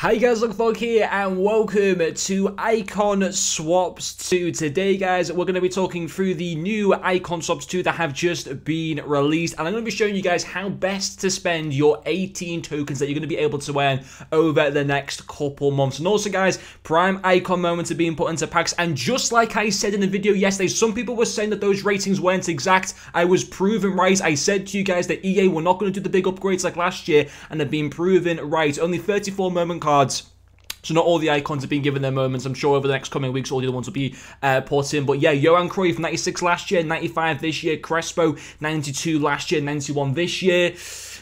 Hi guys, Luckfog here and welcome to Icon Swaps 2. Today guys, we're going to be talking through the new Icon Swaps 2 that have just been released, and I'm going to be showing you guys how best to spend your 18 tokens that you're going to be able to earn over the next couple months. And also guys, prime icon moments are being put into packs, and just like I said in the video yesterday, some people were saying that those ratings weren't exact. I was proven right. I said to you guys that EA were not going to do the big upgrades like last year, and they've been proven right. Only 34 moment cards. So not all the icons have been given their moments. I'm sure over the next coming weeks, all the other ones will be put in. But yeah, Johan Cruyff, 96 last year, 95 this year. Crespo, 92 last year, 91 this year.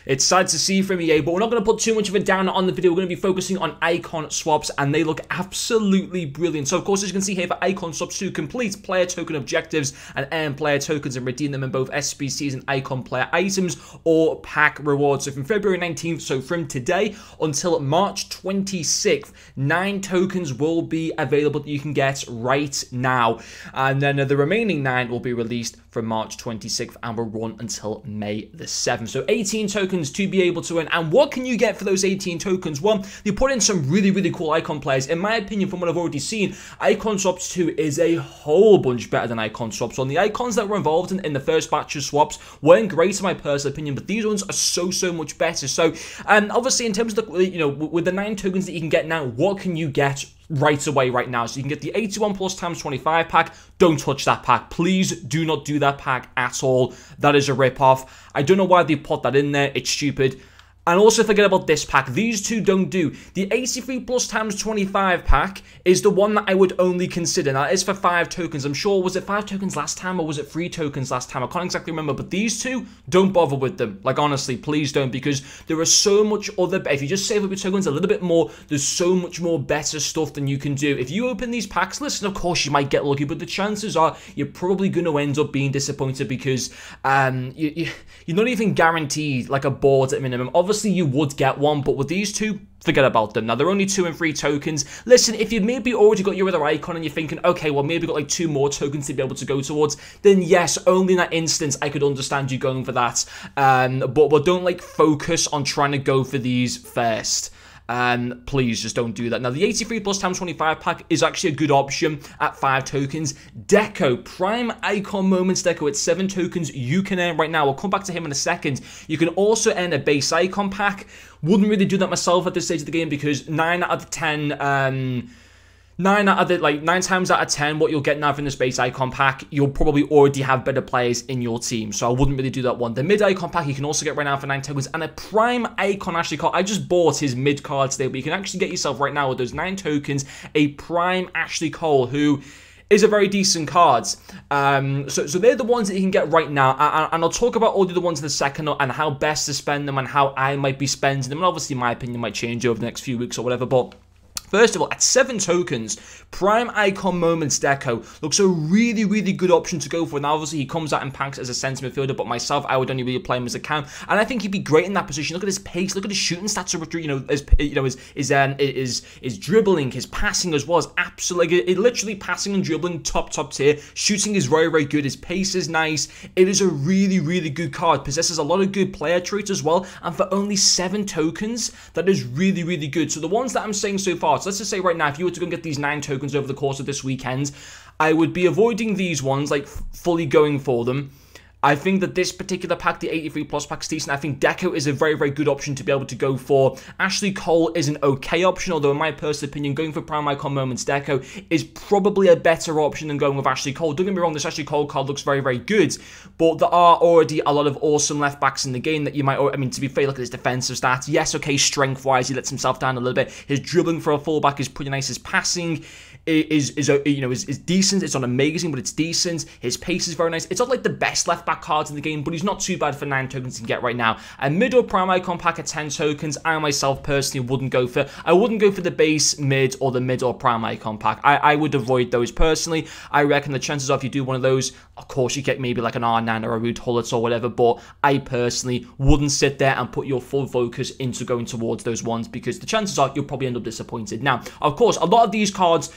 It's sad to see from EA, but we're not going to put too much of it down on the video. We're going to be focusing on icon swaps, and they look absolutely brilliant. So, of course, as you can see here, for icon swaps to complete player token objectives and earn player tokens and redeem them in both SBCs and icon player items or pack rewards. So, from February 19th, so from today until March 26th, 9 tokens will be available that you can get right now. And then the remaining 9 will be released from March 26th and will run until May the 7th. So, 18 tokens to be able to win. And what can you get for those 18 tokens? Well, they put in some really cool icon players. In my opinion, from what I've already seen, Icon Swaps 2 is a whole bunch better than Icon Swaps 1. The icons that were involved in the first batch of swaps weren't great in my personal opinion, but these ones are so much better. So, obviously, in terms of the, with the 9 tokens that you can get now, what can you get right away right now? So you can get the 81 plus times 25 pack. Don't touch that pack. Please do not do that pack at all. That is a rip-off. I don't know why they put that in there. It's stupid. And also forget about this pack. These two don't do. The 83 plus times 25 pack is the one that I would only consider. Now, that is for 5 tokens. I'm sure, was it 5 tokens last time or was it 3 tokens last time? I can't exactly remember. But these two, don't bother with them. Like, honestly, please don't. Because there are so much other... If you just save up your tokens a little bit more, there's so much more better stuff than you can do. If you open these packs, listen, of course, you might get lucky. But the chances are you're probably going to end up being disappointed because you're not even guaranteed, like, a board at minimum. Obviously, you would get one, but with these two, forget about them. Now, they're only 2 and 3 tokens. Listen, if you've maybe already got your other icon and you're thinking, okay, well, maybe got like 2 more tokens to be able to go towards, then yes, only in that instance, I could understand you going for that. But don't, like, focus on trying to go for these first. Please just don't do that. Now, the 83 plus times 25 pack is actually a good option at 5 tokens. Deco, Prime Icon Moments Deco, it's 7 tokens you can earn right now. I'll come back to him in a second. You can also earn a base icon pack. Wouldn't really do that myself at this stage of the game because 9 out of 10... 9 times out of 10, what you'll get now from the space icon pack, you'll probably already have better players in your team. So I wouldn't really do that one. The mid icon pack you can also get right now for 9 tokens, and a prime icon Ashley Cole. I just bought his mid card today, but you can actually get yourself right now with those 9 tokens a prime Ashley Cole, who is a very decent card. So they're the ones that you can get right now, and I'll talk about all the other ones in a second and how best to spend them and how I might be spending them. And obviously, my opinion might change over the next few weeks or whatever, but first of all, at 7 tokens, Prime Icon Moments Deco looks a really good option to go for. Now, obviously, he comes out in packs as a centre midfielder, but myself, I would only really play him as a cam, and I think he'd be great in that position. Look at his pace, look at his shooting stats, his dribbling, his passing as well is absolutely, literally passing and dribbling top tier. Shooting is very good. His pace is nice. It is a really good card. Possesses a lot of good player traits as well, and for only 7 tokens, that is really good. So the ones that I'm saying so far, so let's just say right now, if you were to go and get these 9 tokens over the course of this weekend, I would be avoiding these ones, like fully going for them. I think that this particular pack, the 83 plus pack, is decent. I think Deco is a very good option to be able to go for. Ashley Cole is an okay option, although in my personal opinion, going for Prime Icon Moments Deco is probably a better option than going with Ashley Cole. Don't get me wrong, this Ashley Cole card looks very good, but there are already a lot of awesome left backs in the game that you might, I mean, to be fair, look at his defensive stats. Yes, okay, strength-wise, he lets himself down a little bit. His dribbling for a fullback is pretty nice. His passing is decent. It's not amazing, but it's decent. His pace is very nice. It's not like the best left back cards in the game, but he's not too bad for 9 tokens you can get right now. A mid or prime icon pack at 10 tokens, I myself personally wouldn't go for. I wouldn't go for the base, mid, or the mid or prime icon pack. I would avoid those personally. I reckon the chances are if you do one of those, of course you get maybe like an R9 or a Rude Hullets or whatever, but I personally wouldn't sit there and put your full focus into going towards those ones because the chances are you'll probably end up disappointed. Now, of course, a lot of these cards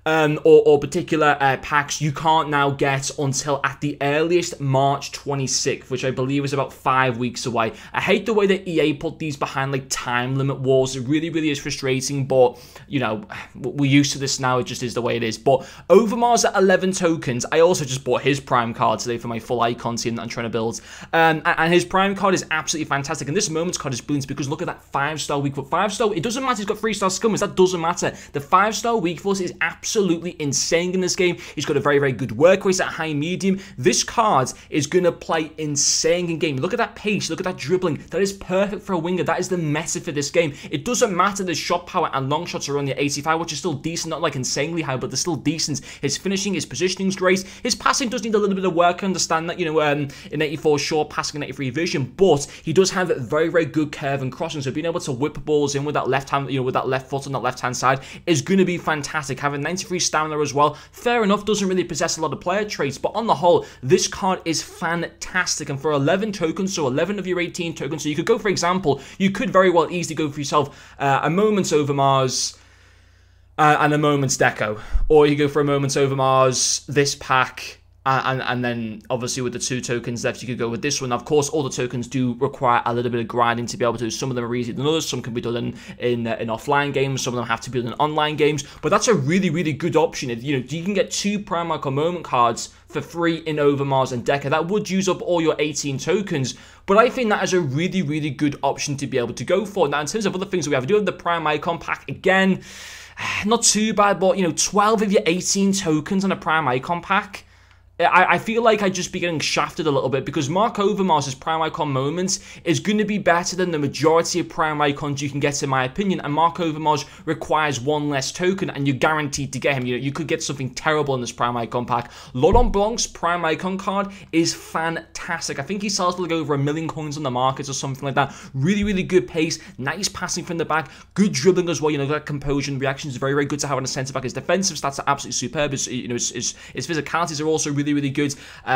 or particular packs you can't now get until at the earliest March 26th, which I believe is about 5 weeks away. I hate the way that EA put these behind like time limit wars. It really, really is frustrating, but you know, we're used to this now. It just is the way it is. But Overmars at 11 tokens. I also just bought his Prime card today for my full icon team that I'm trying to build. And his Prime card is absolutely fantastic. And this Moments card is brilliant because look at that 5-star weak foot. 5-star, it doesn't matter he's got 3-star Scummers. That doesn't matter. The 5-star weak foot is absolutely insane in this game. He's got a very, very good work rate at high medium. This card is going to play insane in game. Look at that pace. Look at that dribbling. That is perfect for a winger. That is the meta for this game. It doesn't matter the shot power and long shots are only at 85, which is still decent. Not like insanely high, but they're still decent. His finishing, his positioning's great. His passing does need a little bit of work. I understand that, you know, in 84 short passing and 83 vision, but he does have very, very good curve and crossing. So being able to whip balls in with that left hand, you know, with that left foot on that left hand side is going to be fantastic. Having 93 stamina as well, fair enough, doesn't really possess a lot of player traits, but on the whole, this card is fantastic. And for 11 tokens, so 11 of your 18 tokens, so you could go, for example, you could very well easily go for yourself a Moments Overmars and a Moments Deco, or you go for a Moments Overmars this pack. And then, obviously, with the 2 tokens left, you could go with this one. Of course, all the tokens do require a little bit of grinding to be able to do. Some of them are easier than others. Some can be done in offline games. Some of them have to be done in online games. But that's a really, really good option. You know, you can get 2 Prime Icon Moment cards for free in Overmars and Deca. That would use up all your 18 tokens. But I think that is a really, really good option to be able to go for. Now, in terms of other things we have, we do have the Prime Icon pack. Again, not too bad, but, you know, 12 of your 18 tokens on a Prime Icon pack. I feel like I'd just be getting shafted a little bit because Mark Overmars' Prime Icon Moments is going to be better than the majority of Prime Icons you can get, in my opinion. And Mark Overmars requires 1 less token, and you're guaranteed to get him. You know, you could get something terrible in this Prime Icon pack. Laurent Blanc's Prime Icon card is fantastic. I think he sells for like over 1 million coins on the market or something like that. Really, really good pace, nice passing from the back, good dribbling as well. You know, that composure and reaction is very, very good to have on a centre back. His defensive stats are absolutely superb. You know, his physicalities are also really, really good.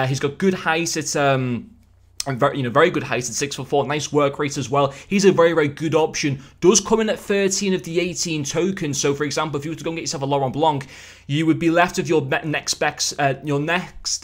He's got good height. It's very good height at 6'4", nice work rate as well. He's a very, very good option. Does come in at 13 of the 18 tokens. So, for example, if you were to go and get yourself a Laurent Blanc, you would be left with your next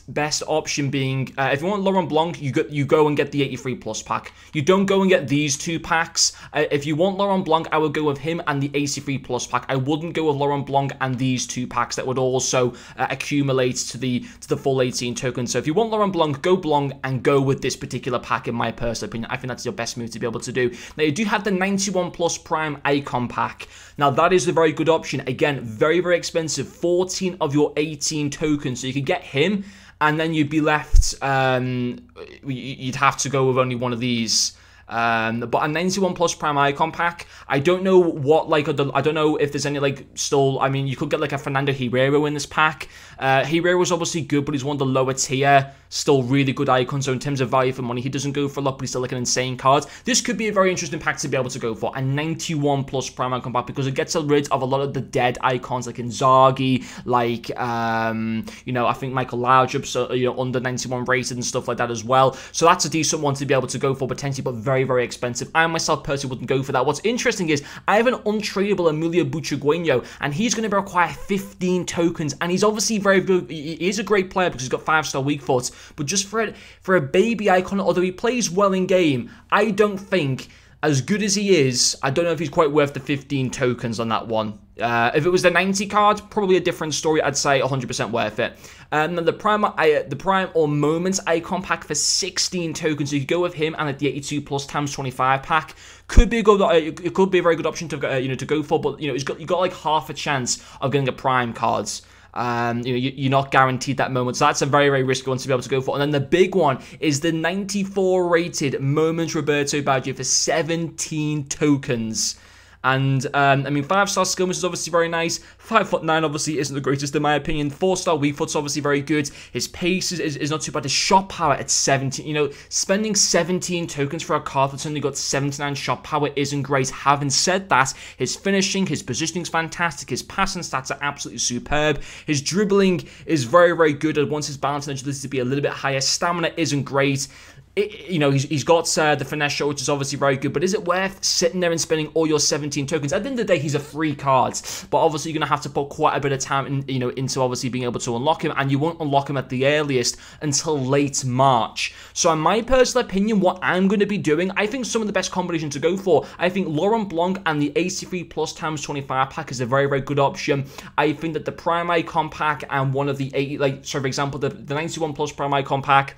best option being, if you want Laurent Blanc, you go and get the 83 plus pack. You don't go and get these 2 packs. If you want Laurent Blanc, I would go with him and the 83 plus pack. I wouldn't go with Laurent Blanc and these 2 packs that would also accumulate to the full 18 tokens. So if you want Laurent Blanc, go Blanc and go with this particular pack, in my personal opinion. I think that's your best move to be able to do. Now, you do have the 91 plus Prime Icon pack. Now, that is a very good option. Again, very, very expensive. 14 of your 18 tokens. So you could get him, and then you'd be left, you'd have to go with only one of these. But a 91 plus Prime Icon pack, I don't know what, like, I don't know if there's any, like, still, I mean, you could get, like, a Fernando Hierro in this pack. Hierro is obviously good, but he's one of the lower tier, still really good icons, so in terms of value for money, he doesn't go for a lot, but he's still, like, an insane card. This could be a very interesting pack to be able to go for, a 91 plus Prime Icon pack, because it gets rid of a lot of the dead icons, like Inzaghi, like, you know, I think Michael Laudrup's, you know, under 91 rated and stuff like that as well, so that's a decent one to be able to go for, potentially, but very, very expensive. I myself personally wouldn't go for that. What's interesting is I have an untradeable Emilio Butragueño, and he's going to require 15 tokens, and he's obviously very good. He is a great player because he's got 5-star weak foot, but just for a baby icon, although he plays well in game, I don't think, as good as he is, I don't know if he's quite worth the 15 tokens on that one. If it was the 90 card, probably a different story. I'd say 100% worth it. And then the Prime or Moments Icon pack for 16 tokens. So you could go with him and at the 82 plus times 25 pack. Could be a good. It could be a very good option to you know, to go for. But you know, you got like half a chance of getting a Prime cards. You know, you're not guaranteed that moment, so that's a very, very risky one to be able to go for. And then the big one is the 94 rated Moments Roberto Baggio for 17 tokens. And, I mean, 5-star skillness is obviously very nice. 5'9" obviously isn't the greatest in my opinion. 4-star weak foot's obviously very good. His pace is not too bad. His shot power at 17, you know, spending 17 tokens for a card that's only got 79 shot power isn't great. Having said that, his finishing, his positioning's fantastic. His passing stats are absolutely superb. His dribbling is very, very good. And wants his balance and agility to be a little bit higher. Stamina isn't great. you know, he's got the finesse shot, which is obviously very good, but is it worth sitting there and spending all your 17 tokens? At the end of the day, he's a free card, but obviously you're going to have to put quite a bit of time into obviously being able to unlock him, and you won't unlock him at the earliest until late March. So in my personal opinion, what I'm going to be doing, I think some of the best combinations to go for, I think Laurent Blanc and the 83 plus times 25 pack is a very, very good option. I think that the Prime Icon pack and one of the 80, like, so for example, the 91 plus Prime Icon pack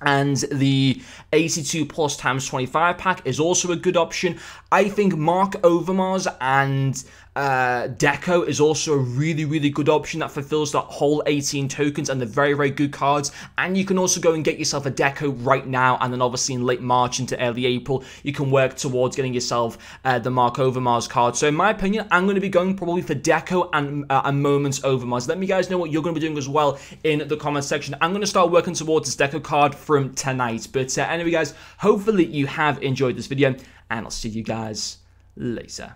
and the 82 plus times 25 pack is also a good option. I think Mark Overmars and Deco is also a really, really good option that fulfills that whole 18 tokens and the very, very good cards. And you can also go and get yourself a Deco right now, and then obviously in late March into early April, you can work towards getting yourself the Mark Overmars card. So in my opinion, I'm going to be going probably for Deco and Moments Overmars. Let me guys know what you're going to be doing as well in the comment section. I'm going to start working towards this Deco card from tonight. But anyway guys, hopefully you have enjoyed this video, and I'll see you guys later.